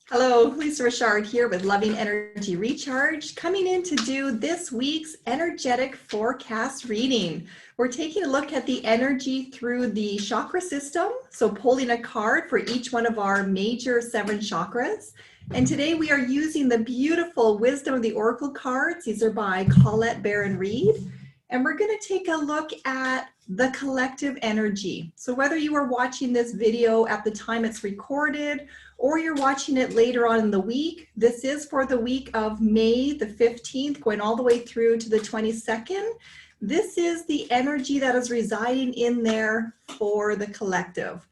Hello, Lisa Richard here with Loving Energy Recharge, coming in to do this week's energetic forecast reading. We're taking a look at the energy through the chakra system, so pulling a card for each one of our major 7 chakras. And today we are using the beautiful Wisdom of the Oracle cards. These are by Colette Baron Reed. And we're going to take a look at the collective energy. So whether you are watching this video at the time it's recorded or you're watching it later on in the week, this is for the week of May the 15th, going all the way through to the 22nd. This is the energy that is residing in there for the collective.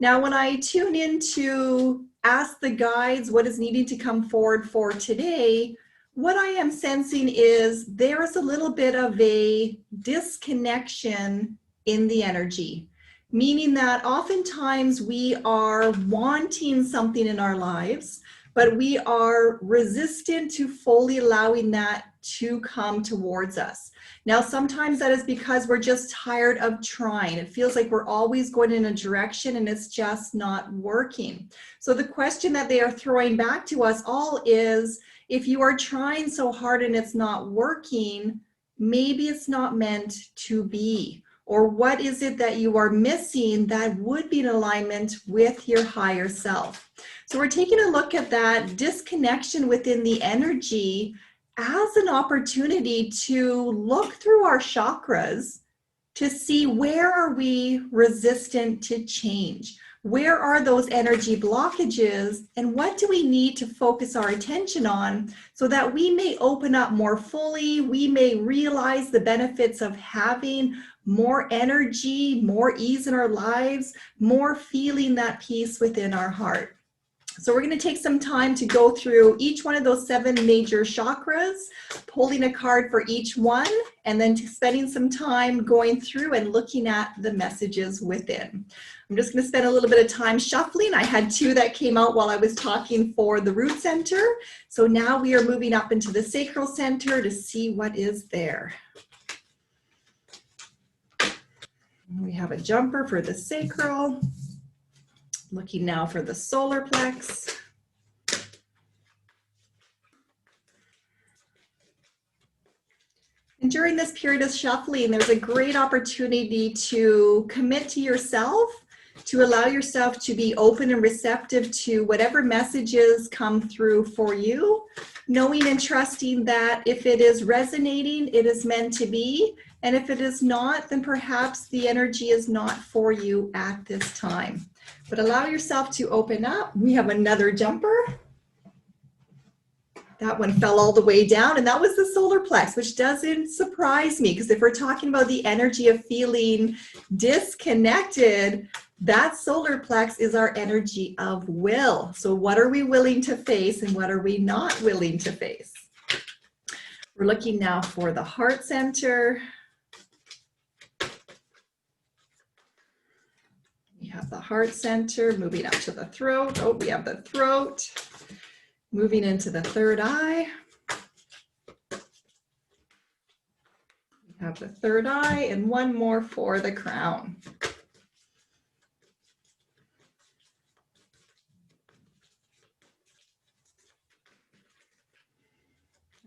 Now, when I tune in to ask the guides what is needing to come forward for today, what I am sensing is there is a little bit of a disconnection in the energy, meaning that oftentimes we are wanting something in our lives, but we are resistant to fully allowing that to come towards us. Now, sometimes that is because we're just tired of trying. It feels like we're always going in a direction and it's just not working. So the question that they are throwing back to us all is, if you are trying so hard and it's not working, maybe it's not meant to be. Or what is it that you are missing that would be in alignment with your higher self? So we're taking a look at that disconnection within the energy as an opportunity to look through our chakras to see where are we resistant to change? Where are those energy blockages, and what do we need to focus our attention on so that we may open up more fully, we may realize the benefits of having more energy, more ease in our lives, more feeling that peace within our heart. So we're going to take some time to go through each one of those 7 major chakras, pulling a card for each one, and then spending some time going through and looking at the messages within. I'm just going to spend a little bit of time shuffling. I had 2 that came out while I was talking for the root center. So now we are moving up into the sacral center to see what is there. We have a jumper for the sacral. Looking now for the solar plex. And during this period of shuffling, there's a great opportunity to commit to yourself, to allow yourself to be open and receptive to whatever messages come through for you, knowing and trusting that if it is resonating, it is meant to be. And if it is not, then perhaps the energy is not for you at this time. But allow yourself to open up. We have another jumper. That one fell all the way down, and that was the solar plex, which doesn't surprise me, because if we're talking about the energy of feeling disconnected, that solar plex is our energy of will. So what are we willing to face and what are we not willing to face? We're looking now for the heart center. We have the heart center, moving up to the throat. Oh, we have the throat. Moving into the third eye. We have the third eye and one more for the crown.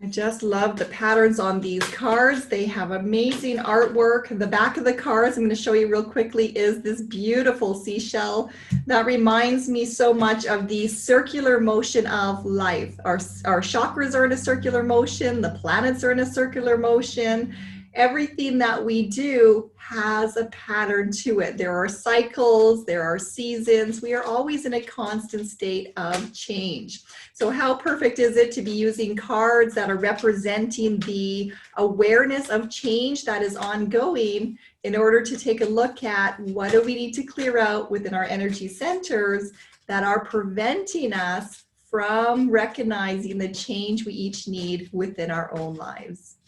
I just love the patterns on these cards. They have amazing artwork. The back of the cards, I'm going to show you real quickly, is this beautiful seashell that reminds me so much of the circular motion of life. Our chakras are in a circular motion. The planets are in a circular motion. Everything that we do has a pattern to it. There are cycles, there are seasons. We are always in a constant state of change. So how perfect is it to be using cards that are representing the awareness of change that is ongoing in order to take a look at what do we need to clear out within our energy centers that are preventing us from recognizing the change we each need within our own lives.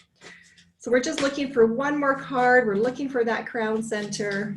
So we're just looking for one more card. We're looking for that crown center.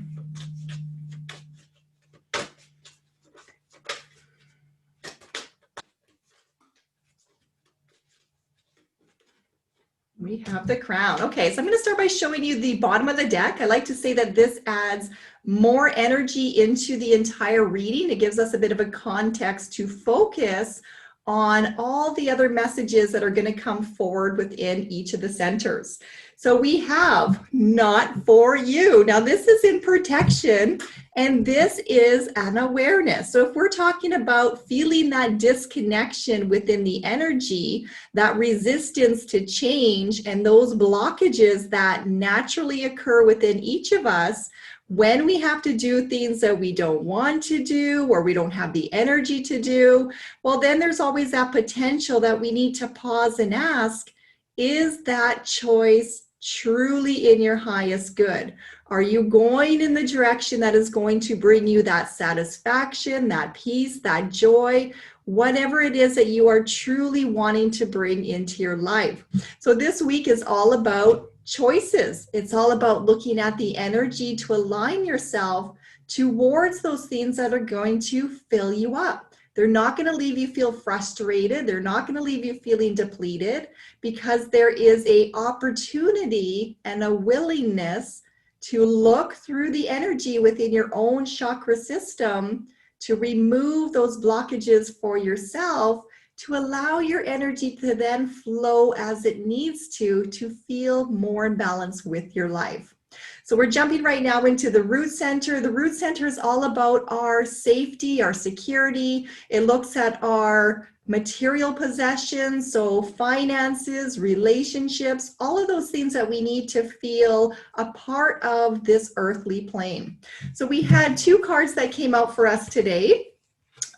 We have the crown. Okay, so I'm going to start by showing you the bottom of the deck. I like to say that this adds more energy into the entire reading. It gives us a bit of a context to focus on all the other messages that are going to come forward within each of the centers. So we have not for you. Now this is in protection, and this is an awareness. So if we're talking about feeling that disconnection within the energy, that resistance to change, and those blockages that naturally occur within each of us, when we have to do things that we don't want to do or we don't have the energy to do, well, then there's always that potential that we need to pause and ask, is that choice truly in your highest good? Are you going in the direction that is going to bring you that satisfaction, that peace, that joy, whatever it is that you are truly wanting to bring into your life? So this week is all about choices. It's all about looking at the energy to align yourself towards those things that are going to fill you up. They're not going to leave you feel frustrated. They're not going to leave you feeling depleted, because there is an opportunity and a willingness to look through the energy within your own chakra system to remove those blockages for yourself, to allow your energy to then flow as it needs to feel more in balance with your life. So we're jumping right now into the root center. The root center is all about our safety, our security. It looks at our material possessions, so finances, relationships, all of those things that we need to feel a part of this earthly plane. So we had two cards that came out for us today.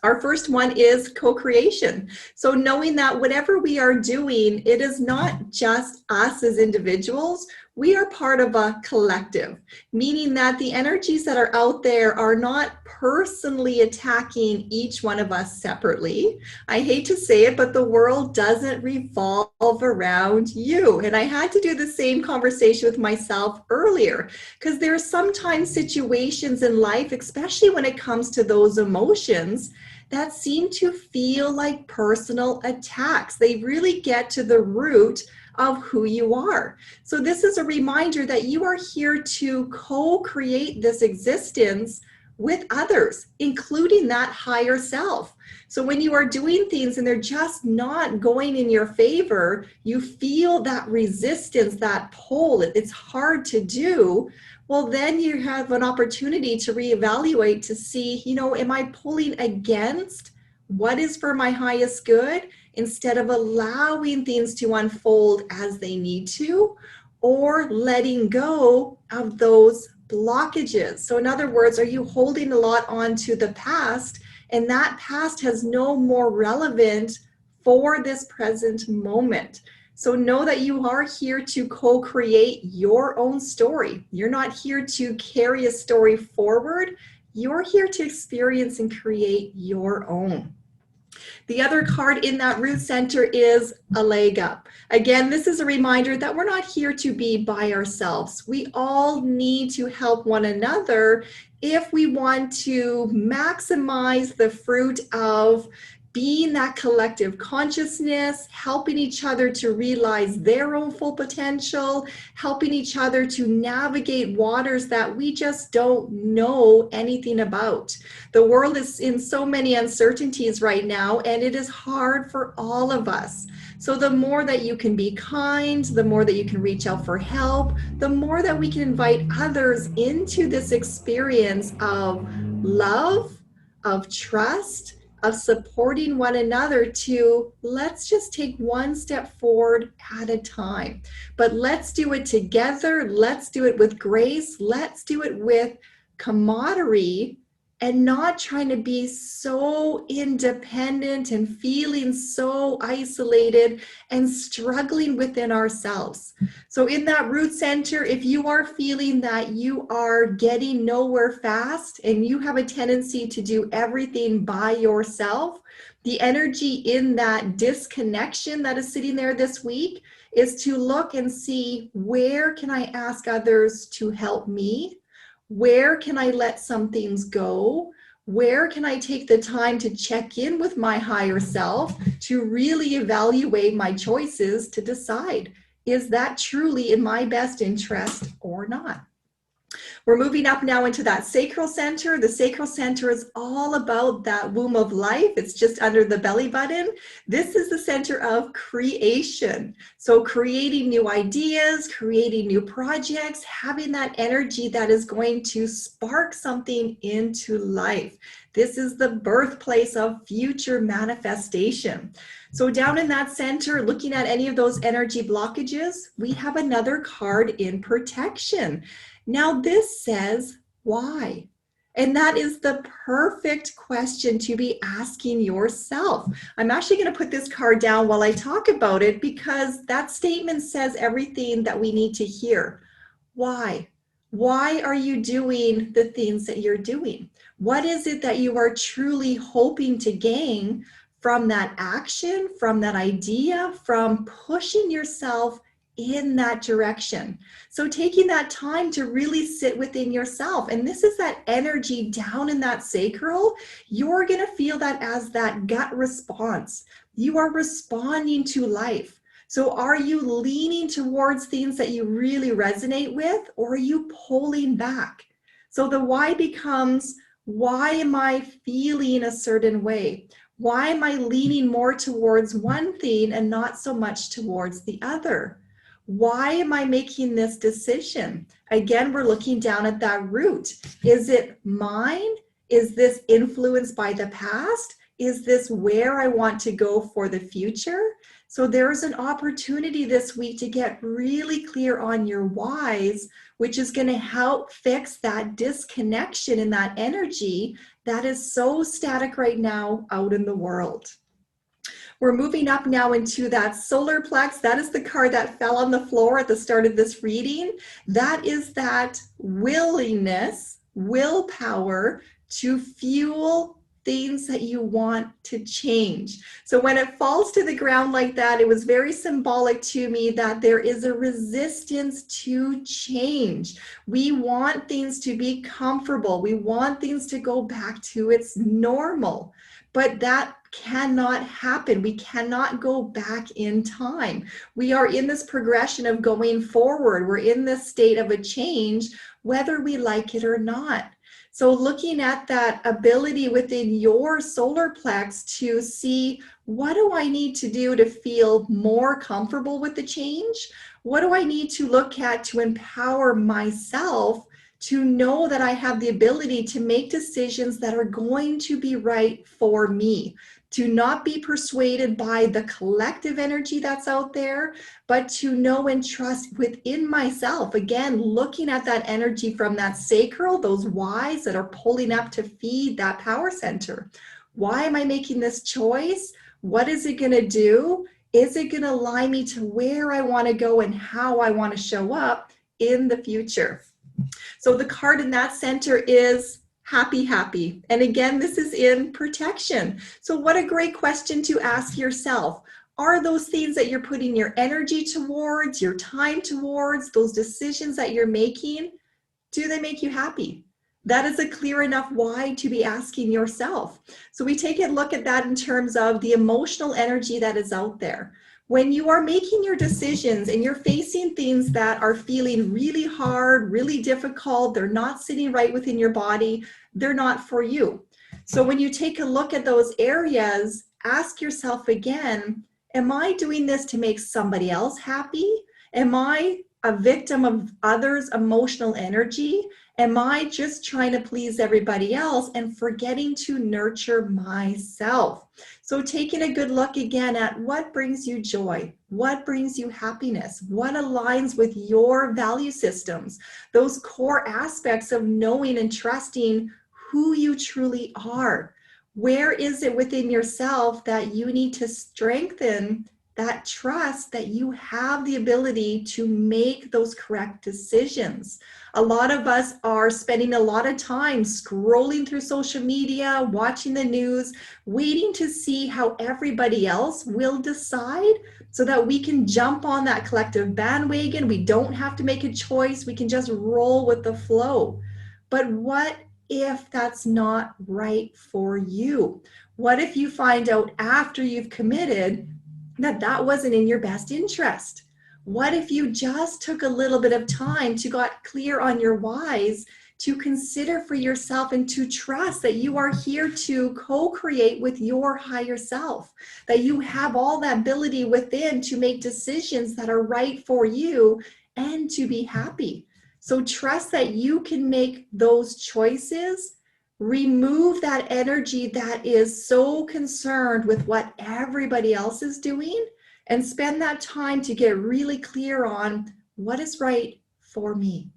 Our first one is co-creation. So knowing that whatever we are doing, it is not just us as individuals. We are part of a collective, meaning that the energies that are out there are not personally attacking each one of us separately. I hate to say it, but the world doesn't revolve around you. And I had to do the same conversation with myself earlier, because there are sometimes situations in life, especially when it comes to those emotions, that seem to feel like personal attacks. They really get to the root of who you are. So this is a reminder that you are here to co-create this existence with others, including that higher self. So when you are doing things and they're just not going in your favor, you feel that resistance, that pull, it's hard to do. Well, then you have an opportunity to reevaluate to see, am I pulling against what is for my highest good instead of allowing things to unfold as they need to, or letting go of those blockages? So in other words, are you holding a lot on to the past, and that past has no more relevant for this present moment? So know that you are here to co-create your own story. You're not here to carry a story forward. You're here to experience and create your own. The other card in that root center is a leg up. Again, this is a reminder that we're not here to be by ourselves. We all need to help one another if we want to maximize the fruit of being that collective consciousness, helping each other to realize their own full potential, helping each other to navigate waters that we just don't know anything about. The world is in so many uncertainties right now, and it is hard for all of us. So the more that you can be kind, the more that you can reach out for help, the more that we can invite others into this experience of love, of trust, of supporting one another to, let's just take one step forward at a time. But let's do it together. Let's do it with grace. Let's do it with camaraderie, and not trying to be so independent and feeling so isolated and struggling within ourselves. So in that root center, if you are feeling that you are getting nowhere fast and you have a tendency to do everything by yourself, the energy in that disconnection that is sitting there this week is to look and see, where can I ask others to help me? Where can I let some things go? Where can I take the time to check in with my higher self to really evaluate my choices to decide, Is that truly in my best interest or not? We're moving up now into that sacral center. The sacral center is all about that womb of life. It's just under the belly button. This is the center of creation. So creating new ideas, creating new projects, having that energy that is going to spark something into life. This is the birthplace of future manifestation. So down in that center, looking at any of those energy blockages, we have another card in protection. Now this says, why? And that is the perfect question to be asking yourself. I'm actually going to put this card down while I talk about it because that statement says everything that we need to hear. Why? Why are you doing the things that you're doing? What is it that you are truly hoping to gain from that action, from that idea, from pushing yourself in that direction? So taking that time to really sit within yourself, and this is that energy down in that sacral, you're going to feel that as that gut response. You are responding to life. So are you leaning towards things that you really resonate with, or are you pulling back? So the why becomes, why am I feeling a certain way? Why am I leaning more towards one thing and not so much towards the other? Why am I making this decision? Again, we're looking down at that root. Is it mine? Is this influenced by the past? Is this where I want to go for the future? So there's an opportunity this week to get really clear on your whys, which is going to help fix that disconnection in that energy that is so static right now out in the world. We're moving up now into that solar plex. That is the card that fell on the floor at the start of this reading. That is that willingness, willpower to fuel things that you want to change. So when it falls to the ground like that, it was very symbolic to me that there is a resistance to change. We want things to be comfortable. We want things to go back to its normal, but that cannot happen. We cannot go back in time. We are in this progression of going forward. We're in this state of a change, whether we like it or not. So looking at that ability within your solar plex to see, what do I need to do to feel more comfortable with the change? What do I need to look at to empower myself to know that I have the ability to make decisions that are going to be right for me, to not be persuaded by the collective energy that's out there, but to know and trust within myself. Again, looking at that energy from that sacral, those whys that are pulling up to feed that power center. Why am I making this choice? What is it going to do? Is it going to align me to where I want to go and how I want to show up in the future? So the card in that center is happy, happy. And again, this is in protection. So what a great question to ask yourself. Are those things that you're putting your energy towards, your time towards, those decisions that you're making, do they make you happy? That is a clear enough why to be asking yourself. So we take a look at that in terms of the emotional energy that is out there. When you are making your decisions and you're facing things that are feeling really hard, really difficult, they're not sitting right within your body, they're not for you. So when you take a look at those areas, ask yourself again, am I doing this to make somebody else happy? Am I a victim of others' emotional energy? Am I just trying to please everybody else and forgetting to nurture myself? So taking a good look again at what brings you joy, what brings you happiness, what aligns with your value systems, those core aspects of knowing and trusting who you truly are. Where is it within yourself that you need to strengthen that trust that you have the ability to make those correct decisions? A lot of us are spending a lot of time scrolling through social media, watching the news, waiting to see how everybody else will decide so that we can jump on that collective bandwagon. We don't have to make a choice. We can just roll with the flow. But what if that's not right for you? What if you find out after you've committed that that wasn't in your best interest? What if you just took a little bit of time to got clear on your whys, to consider for yourself and to trust that you are here to co-create with your higher self, that you have all that ability within to make decisions that are right for you and to be happy. So trust that you can make those choices. Remove that energy that is so concerned with what everybody else is doing, and spend that time to get really clear on what is right for me.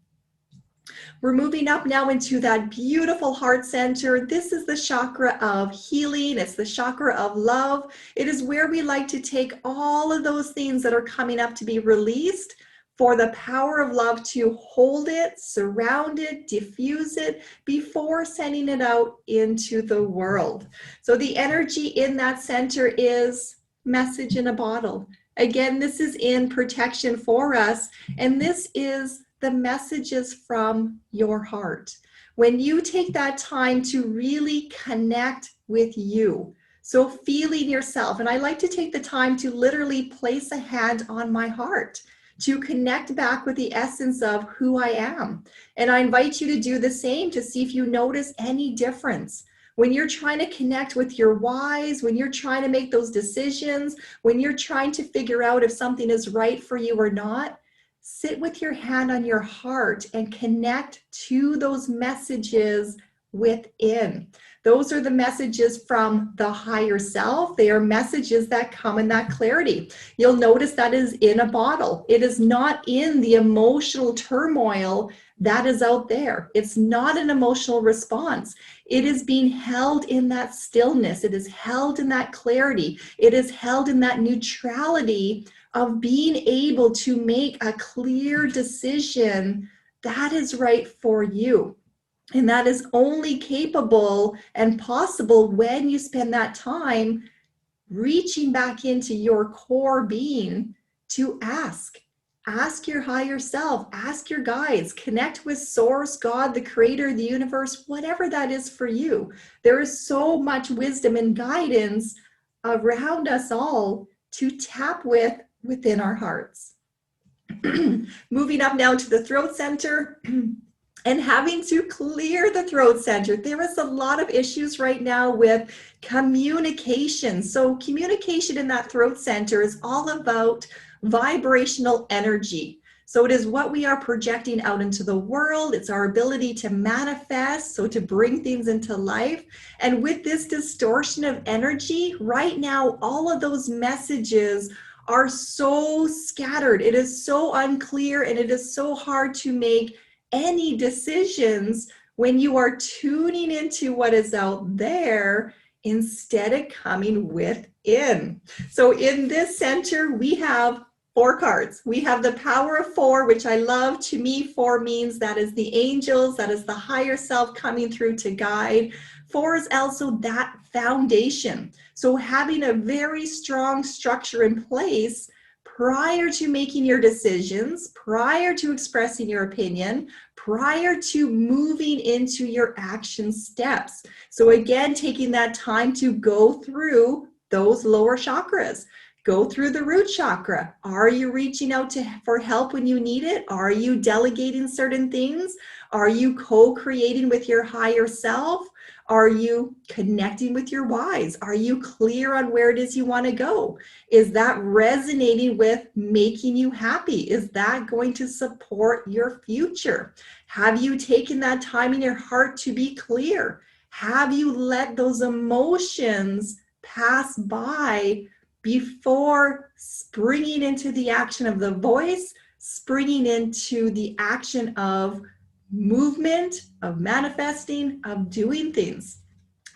We're moving up now into that beautiful heart center. This is the chakra of healing. It's the chakra of love. It is where we like to take all of those things that are coming up to be released, for the power of love to hold it, surround it, diffuse it before sending it out into the world. So the energy in that center is message in a bottle. Again, this is in protection for us, and this is the messages from your heart. When you take that time to really connect with you, so feeling yourself, and I like to take the time to literally place a hand on my heart to connect back with the essence of who I am. And I invite you to do the same, to see if you notice any difference. When you're trying to connect with your whys, when you're trying to make those decisions, when you're trying to figure out if something is right for you or not, sit with your hand on your heart and connect to those messages within. Those are the messages from the higher self. They are messages that come in that clarity. You'll notice that is in a bottle. It is not in the emotional turmoil that is out there. It's not an emotional response. It is being held in that stillness. It is held in that clarity. It is held in that neutrality of being able to make a clear decision that is right for you. And that is only capable and possible when you spend that time reaching back into your core being to ask. Ask your higher self, ask your guides, connect with Source, God, the creator, the universe, whatever that is for you. There is so much wisdom and guidance around us all to tap within our hearts. Moving up now to the throat center. And having to clear the throat center. There is a lot of issues right now with communication. So communication in that throat center is all about vibrational energy. So it is what we are projecting out into the world. It's our ability to manifest, so to bring things into life. And with this distortion of energy, right now, all of those messages are so scattered. It is so unclear, and it is so hard to make any decisions when you are tuning into what is out there instead of coming within. So in this center, we have 4 cards. We have the power of 4, which I love. To me, 4 means that is the angels, that is the higher self coming through to guide. 4 is also that foundation. So having a very strong structure in place prior to making your decisions, prior to expressing your opinion, prior to moving into your action steps. So again, taking that time to go through those lower chakras. Go through the root chakra. Are you reaching out for help when you need it? Are you delegating certain things? Are you co-creating with your higher self? Are you connecting with your whys? Are you clear on where it is you want to go? Is that resonating with making you happy? Is that going to support your future? Have you taken that time in your heart to be clear? Have you let those emotions pass by before springing into the action of the voice, springing into the action of movement, of manifesting, of doing things?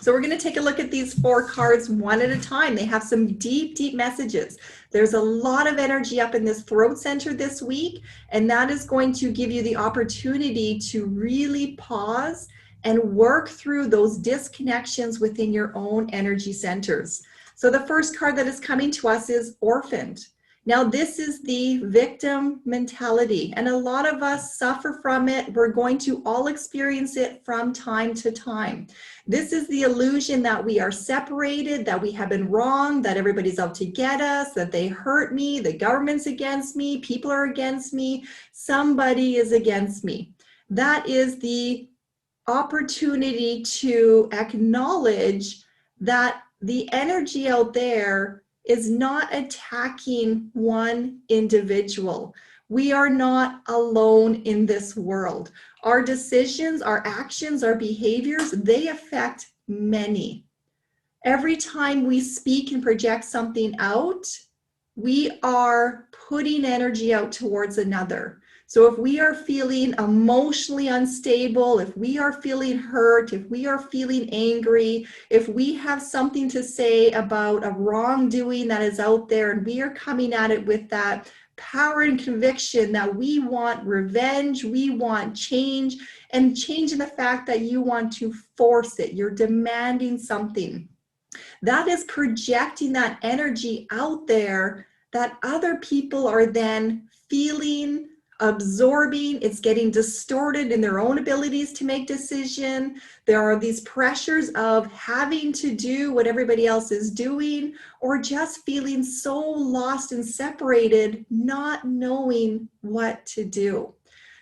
So we're going to take a look at these 4 cards one at a time. They have some deep, deep messages. There's a lot of energy up in this throat center this week, and that is going to give you the opportunity to really pause and work through those disconnections within your own energy centers. So the first card that is coming to us is orphaned. Now, this is the victim mentality, and a lot of us suffer from it. We're going to all experience it from time to time. This is the illusion that we are separated, that we have been wrong, that everybody's out to get us, that they hurt me, the government's against me, people are against me, somebody is against me. That is the opportunity to acknowledge that the energy out there is not attacking one individual. We are not alone in this world. Our decisions, our actions, our behaviors, they affect many. Every time we speak and project something out, we are putting energy out towards another. So if we are feeling emotionally unstable, if we are feeling hurt, if we are feeling angry, if we have something to say about a wrongdoing that is out there and we are coming at it with that power and conviction that we want revenge, we want change, and change in the fact that you want to force it, you're demanding something. That is projecting that energy out there that other people are then feeling, absorbing. It's getting distorted in their own abilities to make decision. There are these pressures of having to do what everybody else is doing, or just feeling so lost and separated, not knowing what to do.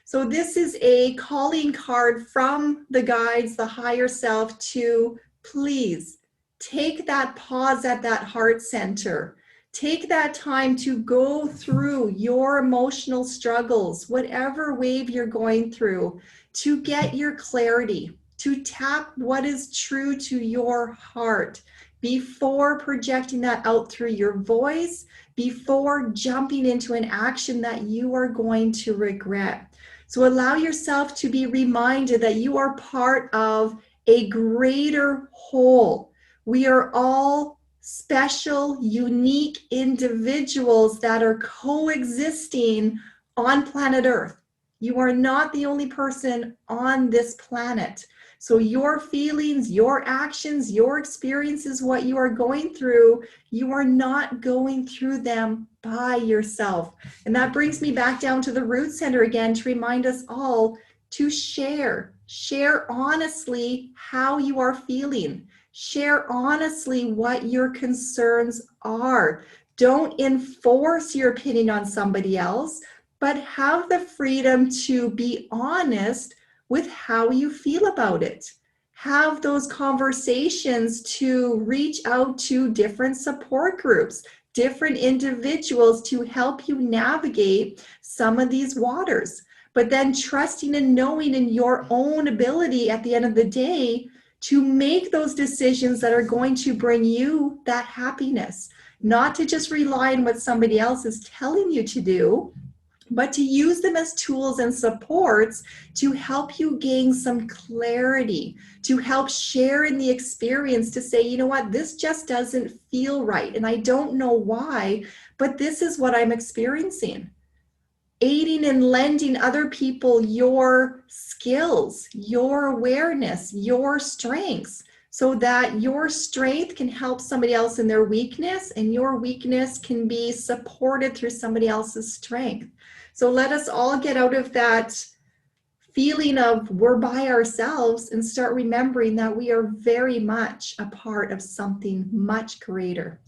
So this is a calling card from the guides, the higher self, to please take that pause at that heart center. Take that time to go through your emotional struggles, whatever wave you're going through, to get your clarity, to tap what is true to your heart before projecting that out through your voice, before jumping into an action that you are going to regret. So allow yourself to be reminded that you are part of a greater whole. We are all special, unique individuals that are coexisting on planet Earth. You are not the only person on this planet. So your feelings, your actions, your experiences, what you are going through, you are not going through them by yourself. And that brings me back down to the root center again to remind us all to share honestly how you are feeling. Share honestly what your concerns are. Don't enforce your opinion on somebody else, but have the freedom to be honest with how you feel about it. Have those conversations to reach out to different support groups, different individuals to help you navigate some of these waters. But then trusting and knowing in your own ability at the end of the day to make those decisions that are going to bring you that happiness, not to just rely on what somebody else is telling you to do, but to use them as tools and supports to help you gain some clarity, to help share in the experience, to say, you know what, this just doesn't feel right. And I don't know why, but this is what I'm experiencing. Aiding and lending other people your skills, your awareness, your strengths, so that your strength can help somebody else in their weakness, and your weakness can be supported through somebody else's strength. So let us all get out of that feeling of we're by ourselves and start remembering that we are very much a part of something much greater.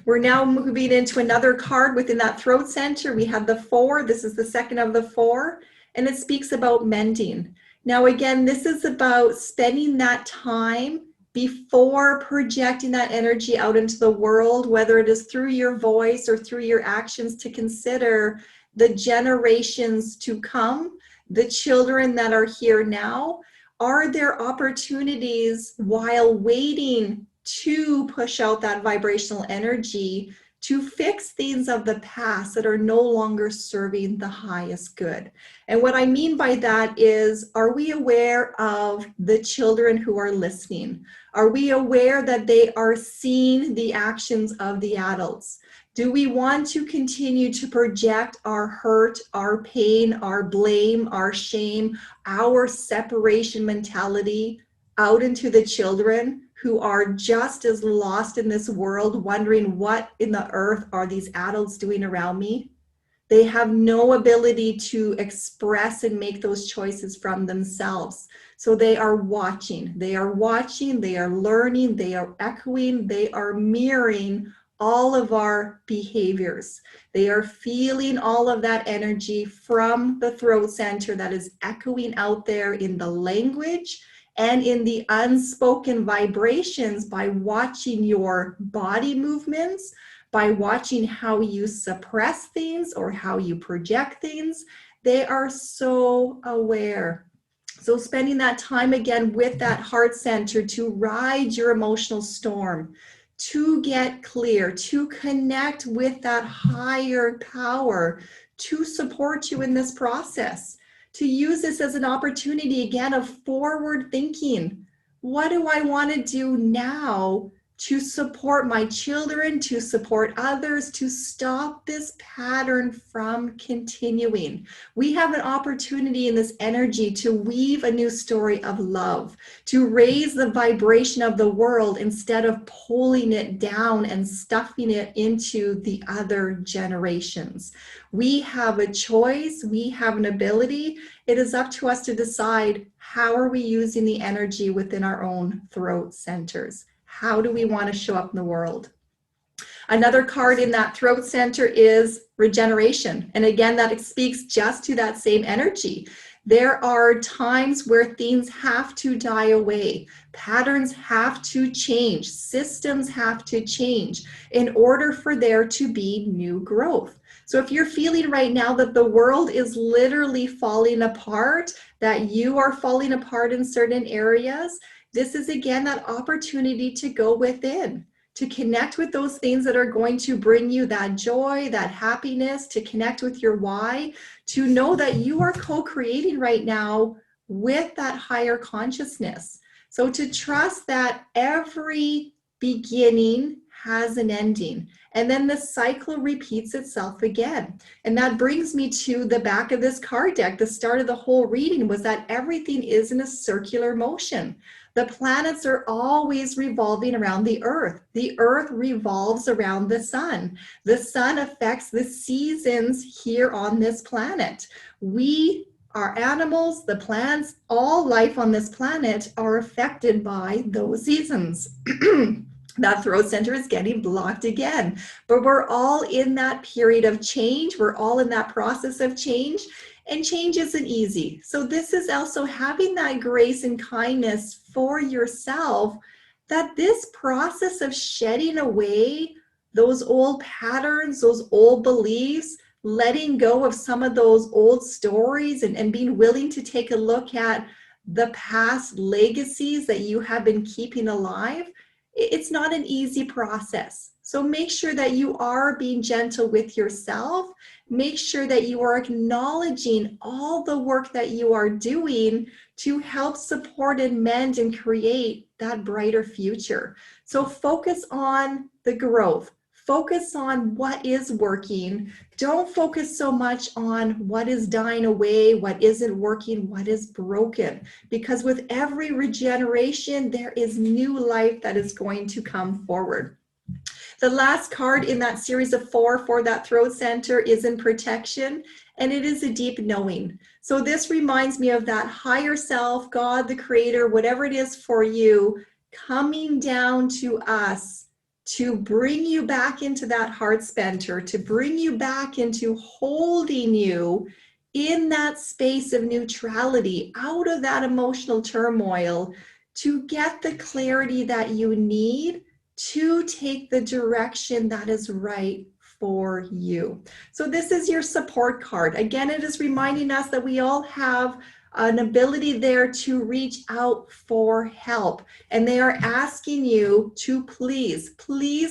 We're now moving into another card within that throat center. We have the 4. This is the second of the 4, and it speaks about mending. Now, again, this is about spending that time before projecting that energy out into the world, whether it is through your voice or through your actions, to consider the generations to come, the children that are here now. Are there opportunities while waiting to push out that vibrational energy to fix things of the past that are no longer serving the highest good? And what I mean by that is, are we aware of the children who are listening? Are we aware that they are seeing the actions of the adults? Do we want to continue to project our hurt, our pain, our blame, our shame, our separation mentality out into the children who are just as lost in this world, wondering what in the earth are these adults doing around me. They have no ability to express and make those choices from themselves. So they are watching, they are learning, they are echoing, they are mirroring all of our behaviors. They are feeling all of that energy from the throat center that is echoing out there in the language and in the unspoken vibrations by watching your body movements, by watching how you suppress things or how you project things. They are so aware. So spending that time again with that heart center to ride your emotional storm, to get clear, to connect with that higher power, to support you in this process, to use this as an opportunity again of forward thinking. What do I want to do now to support my children, to support others, to stop this pattern from continuing? We have an opportunity in this energy to weave a new story of love, to raise the vibration of the world instead of pulling it down and stuffing it into the other generations. We have a choice, we have an ability. It is up to us to decide, how are we using the energy within our own throat centers? How do we want to show up in the world? Another card in that throat center is regeneration. And again, that speaks just to that same energy. There are times where things have to die away. Patterns have to change. Systems have to change in order for there to be new growth. So if you're feeling right now that the world is literally falling apart, that you are falling apart in certain areas, this is again that opportunity to go within, to connect with those things that are going to bring you that joy, that happiness, to connect with your why, to know that you are co-creating right now with that higher consciousness. So to trust that every beginning has an ending, and then the cycle repeats itself again. And that brings me to the back of this card deck. The start of the whole reading was that everything is in a circular motion. The planets are always revolving around the earth. The earth revolves around the sun. The sun affects the seasons here on this planet. We, our animals, the plants, all life on this planet are affected by those seasons. That throat center is getting blocked again. But we're all in that period of change. We're all in that process of change. And change isn't easy. So this is also having that grace and kindness for yourself, that this process of shedding away those old patterns, those old beliefs, letting go of some of those old stories, and being willing to take a look at the past legacies that you have been keeping alive, it's not an easy process. So make sure that you are being gentle with yourself. Make sure that you are acknowledging all the work that you are doing to help support and mend and create that brighter future. So focus on the growth. Focus on what is working. Don't focus so much on what is dying away, what isn't working, what is broken. Because with every regeneration, there is new life that is going to come forward. The last card in that series of 4 for that throat center is in protection, and it is a deep knowing. So this reminds me of that higher self, God, the creator, whatever it is for you, coming down to us to bring you back into that heart center, to bring you back into holding you in that space of neutrality, out of that emotional turmoil, to get the clarity that you need to take the direction that is right for you. So this is your support card. Again, it is reminding us that we all have an ability there to reach out for help. And they are asking you to please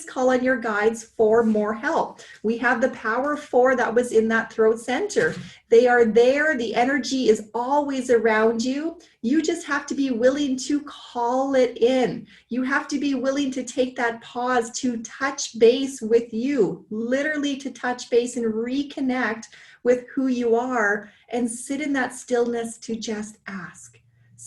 call on your guides for more help. We have the power of 4 that was in that throat center. They are there. The energy is always around you. You just have to be willing to call it in. You have to be willing to take that pause to touch base with you, literally to touch base and reconnect with who you are, and sit in that stillness to just ask.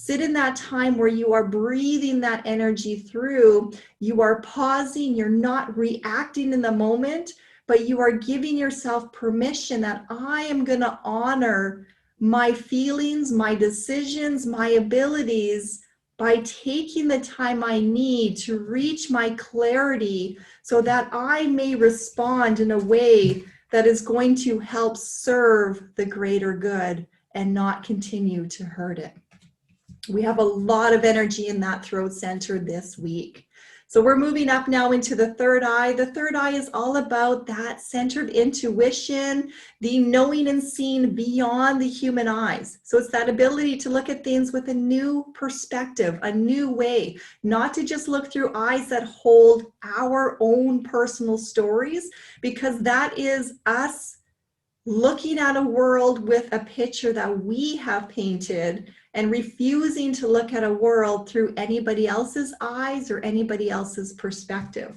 Sit in that time where you are breathing that energy through. You are pausing, you're not reacting in the moment, but you are giving yourself permission that I am going to honor my feelings, my decisions, my abilities by taking the time I need to reach my clarity so that I may respond in a way that is going to help serve the greater good and not continue to hurt it. We have a lot of energy in that throat center this week. So we're moving up now into the third eye. The third eye is all about that centered intuition, the knowing and seeing beyond the human eyes. So it's that ability to look at things with a new perspective, a new way, not to just look through eyes that hold our own personal stories, because that is us looking at a world with a picture that we have painted and refusing to look at a world through anybody else's eyes or anybody else's perspective.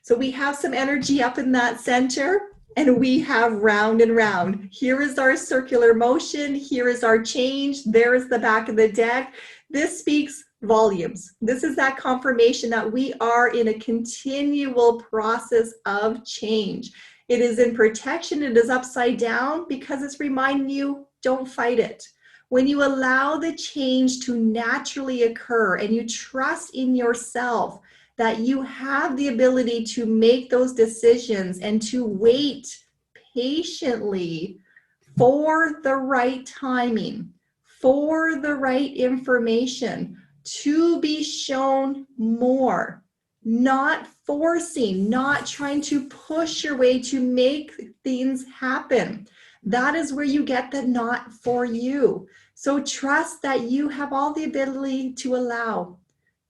So we have some energy up in that center, and we have round and round. Here is our circular motion. Here is our change. There is the back of the deck. This speaks volumes. This is that confirmation that we are in a continual process of change. It is in protection. It is upside down because it's reminding you, don't fight it. When you allow the change to naturally occur and you trust in yourself that you have the ability to make those decisions and to wait patiently for the right timing, for the right information, to be shown more. Not forcing, not trying to push your way to make things happen. That is where you get the not for you. So trust that you have all the ability to allow.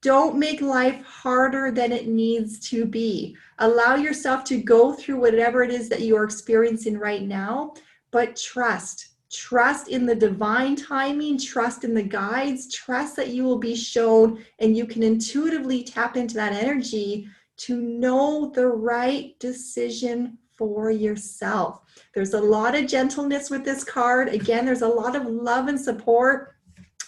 Don't make life harder than it needs to be. Allow yourself to go through whatever it is that you are experiencing right now, but trust. Trust in the divine timing, trust in the guides, trust that you will be shown and you can intuitively tap into that energy to know the right decision for yourself. There's a lot of gentleness with this card. Again, there's a lot of love and support.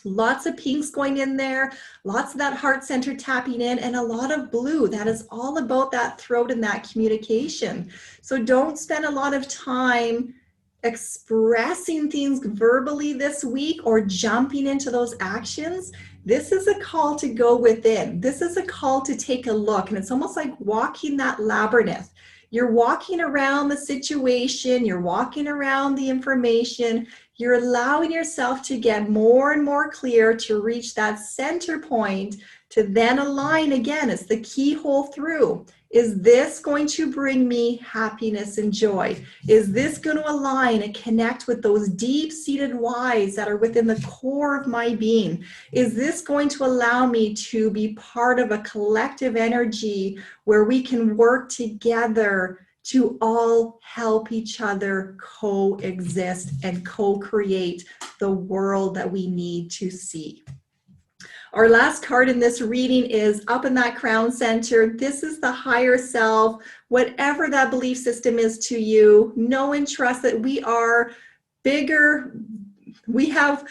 Lots of pinks going in there, lots of that heart center tapping in, and a lot of blue. That is all about that throat and that communication. So don't spend a lot of time expressing things verbally this week or jumping into those actions. This is a call to go within. This is a call to take a look, and it's almost like walking that labyrinth. You're walking around the situation, you're walking around the information, you're allowing yourself to get more and more clear to reach that center point to then align again. It's the keyhole through. Is this going to bring me happiness and joy? Is this going to align and connect with those deep-seated whys that are within the core of my being? Is this going to allow me to be part of a collective energy where we can work together to all help each other coexist and co-create the world that we need to see? Our last card in this reading is up in that crown center. This is the higher self, whatever that belief system is to you. Know and trust that we are bigger. We have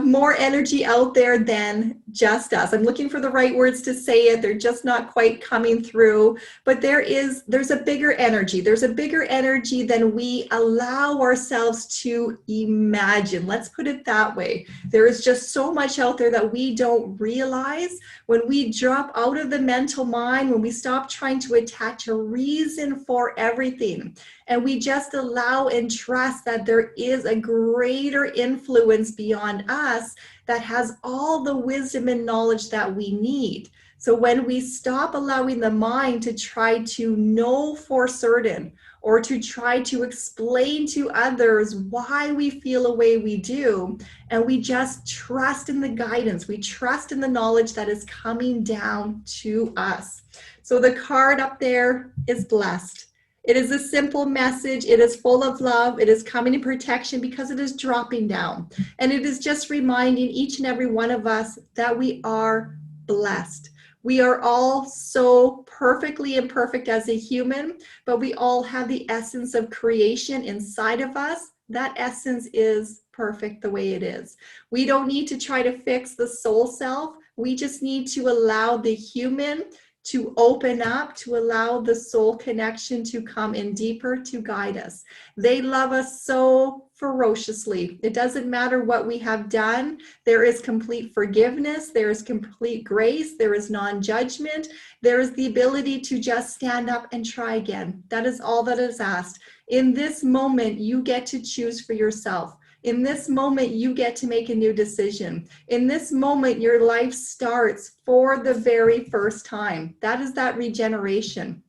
more energy out there than just us. I'm looking for the right words to say it. They're just not quite coming through. But there's a bigger energy. There's a bigger energy than we allow ourselves to imagine. Let's put it that way. There is just so much out there that we don't realize. When we drop out of the mental mind, when we stop trying to attach a reason for everything, and we just allow and trust that there is a greater influence beyond us that has all the wisdom and knowledge that we need. So when we stop allowing the mind to try to know for certain or to try to explain to others why we feel the way we do, and we just trust in the guidance, we trust in the knowledge that is coming down to us. So the card up there is blessed. It is a simple message. It is full of love. It is coming in protection because it is dropping down. And it is just reminding each and every one of us that we are blessed. We are all so perfectly imperfect as a human, but we all have the essence of creation inside of us. That essence is perfect the way it is. We don't need to try to fix the soul self. We just need to allow the human to open up, to allow the soul connection to come in deeper to guide us. They love us so ferociously. It doesn't matter what we have done. There is complete forgiveness. There is complete grace. There is non-judgment. There is the ability to just stand up and try again. That is all that is asked. In this moment, you get to choose for yourself. In this moment, you get to make a new decision. In this moment, your life starts for the very first time. That is that regeneration.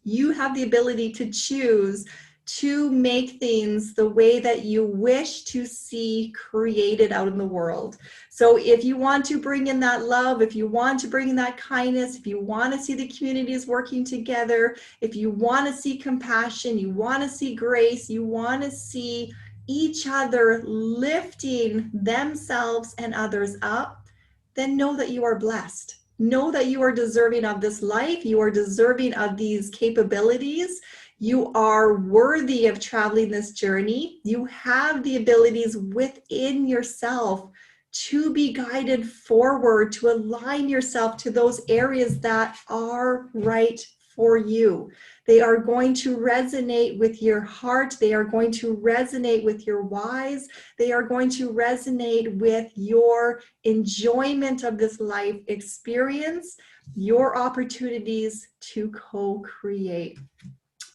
You have the ability to choose to make things the way that you wish to see created out in the world. So if you want to bring in that love, if you want to bring in that kindness, if you want to see the communities working together, if you want to see compassion, you want to see grace, you want to see each other lifting themselves and others up, then know that you are blessed. Know that you are deserving of this life. You are deserving of these capabilities. You are worthy of traveling this journey. You have the abilities within yourself to be guided forward, to align yourself to those areas that are right for you. They are going to resonate with your heart. They are going to resonate with your whys. They are going to resonate with your enjoyment of this life experience, your opportunities to co-create.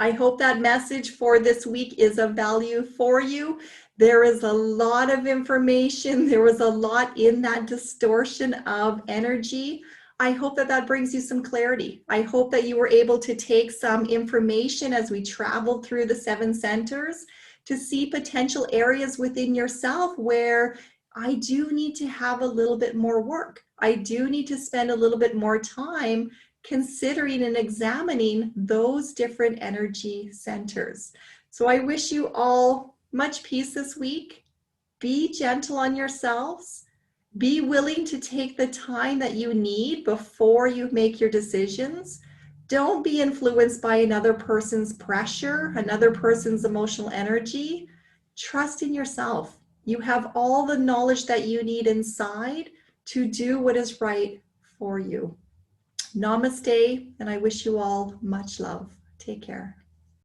I hope that message for this week is of value for you. There is a lot of information. There was a lot in that distortion of energy. I hope that that brings you some clarity. I hope that you were able to take some information as we traveled through the 7 centers to see potential areas within yourself where I do need to have a little bit more work. I do need to spend a little bit more time considering and examining those different energy centers. So I wish you all much peace this week. Be gentle on yourselves. Be willing to take the time that you need before you make your decisions. Don't be influenced by another person's pressure, another person's emotional energy. Trust in yourself. You have all the knowledge that you need inside to do what is right for you. Namaste, and I wish you all much love. Take care.